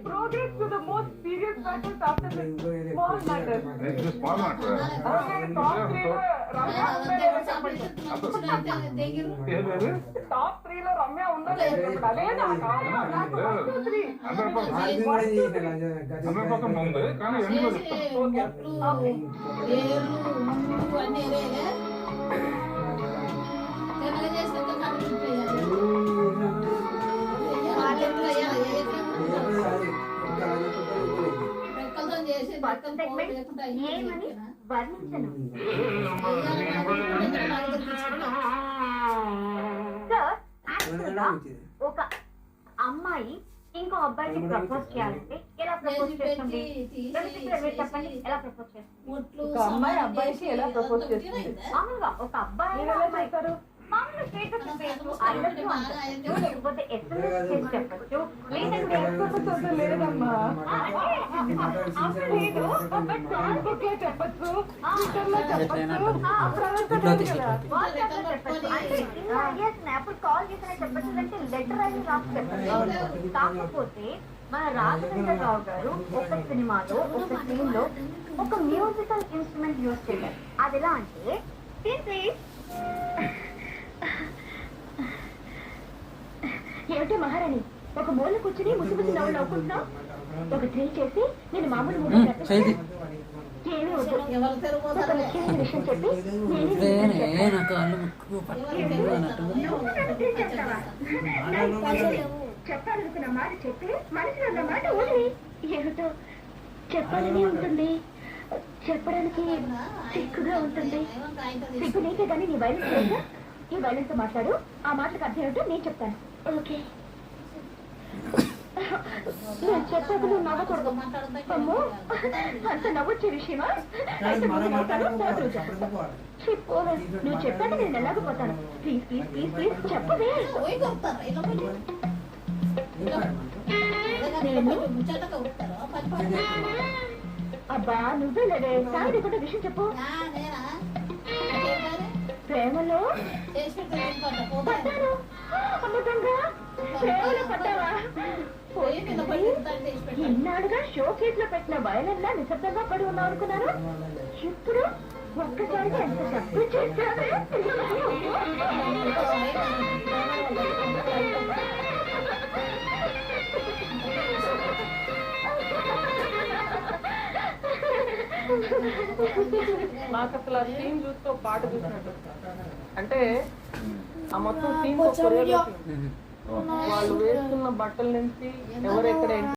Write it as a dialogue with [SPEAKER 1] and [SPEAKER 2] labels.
[SPEAKER 1] progress to the most serious matters after the small matters.
[SPEAKER 2] This is small matter.
[SPEAKER 1] Okay, top 3 లో రమ్య ఉందా లేదా చెప్పండి. Top 3 లో రమ్య ఉందా లేదా చెప్పండి. అదే నాకు కావాలి. నాకు 1, 2, 3.
[SPEAKER 2] 100% ఉంది కానీ ఎందులో చెప్తాను.
[SPEAKER 1] ఓకే.
[SPEAKER 3] ఏమని వర్ణించను. సార్, యాక్చువల్గా ఒక అమ్మాయి ఇంకో అబ్బాయికి ప్రపోజ్ చేయాలంటే ఎలా ప్రపోజ్ చేస్తుంది? చెప్పండి, ఎలా ప్రపోజ్ చేస్తుంది?
[SPEAKER 1] ఒక అమ్మాయి అబ్బాయికి ఎలా ప్రపోజ్ చేస్తుంది?
[SPEAKER 3] మామూలుగా ఒక అబ్బాయి
[SPEAKER 1] చేస్తారు.
[SPEAKER 3] మామూలుగా స్టేటస్ చెప్పచ్చు, ఐ లవ్ యూ అనొచ్చు, లేకపోతే SMS చేసి చెప్పచ్చు, లేదంటే
[SPEAKER 1] లేదమ్మా లేదు, బట్ సాంగ్ బుక్ లో చెప్పచ్చు, ట్విట్టర్ లో చెప్పచ్చు,
[SPEAKER 3] వాట్సాప్ లో చెప్పచ్చు. అంటే ఇలా అప్పుడు కాల్ చేసినా చెప్పచ్చు, అంటే లెటర్ అని రాసి చెప్పచ్చు. కాకపోతే మన రాఘవేంద్రరావు గారు ఒక సినిమాలో ఒక సీన్ లో ఒక మ్యూజికల్ ఇన్స్ట్రుమెంట్ యూజ్ చేశారు. అది ఎలా అంటే ప్లీజ్ ఏమిటి మహారాణి ఒక మూల కూర్చుని ముసిముసి నవ్వులు నవ్వుకుంటున్నావు? ఒక త్రీ చేసి నేను మామూలు ఏమీ వద్దు, ఒక ముఖ్యమైన విషయం చెప్పి చెప్పాలనుకున్న మాట చెప్పి మనసులో ఉన్న మాట ఊరి ఏమిటో చెప్పాలని ఉంటుంది, చెప్పడానికి సిగ్గుగా ఉంటుంది. సిగ్గు నీకే కానీ నీ వైలెన్స్ లేదా? ఈ వైలెన్స్ తో మాట్లాడు, ఆ మాటలకు అర్థం ఏమిటో నేను చెప్తాను. ఓకే, నేను చెప్పాక నువ్వు నవ్వకూడదు. అమ్మో, అంత నవ్వొచ్చే విషయమా? నువ్వు చెప్పాక నేను ఎలాగపోతాను. ప్లీజ్ ప్లీజ్ ప్లీజ్ ప్లీజ్ చెప్పవే. అబ్బా నువ్వే లేదే, సాయి కూడా విషయం చెప్పు. ప్రేమలో పడ్డాను. అమ్మకంగా ప్రేమలో పడ్డావా? ఇన్నాళ్ళుగా షో కేస్ లో పెట్టిన వయలన్లా నిశ్శబ్దంగా పడి ఉన్నావు అనుకున్నాను. ఇప్పుడు ఒక్కసారిగా ఎంత శబ్దం చేశావే.
[SPEAKER 1] నాకు అసలు ఆ సీన్ చూస్తూ పాట చూసినట్టు, అంటే ఆ మొత్తం సీన్ కొరియోగ్రఫీ, వాళ్ళు వేసుకున్న బట్టల నుంచి ఎవరెక్కడ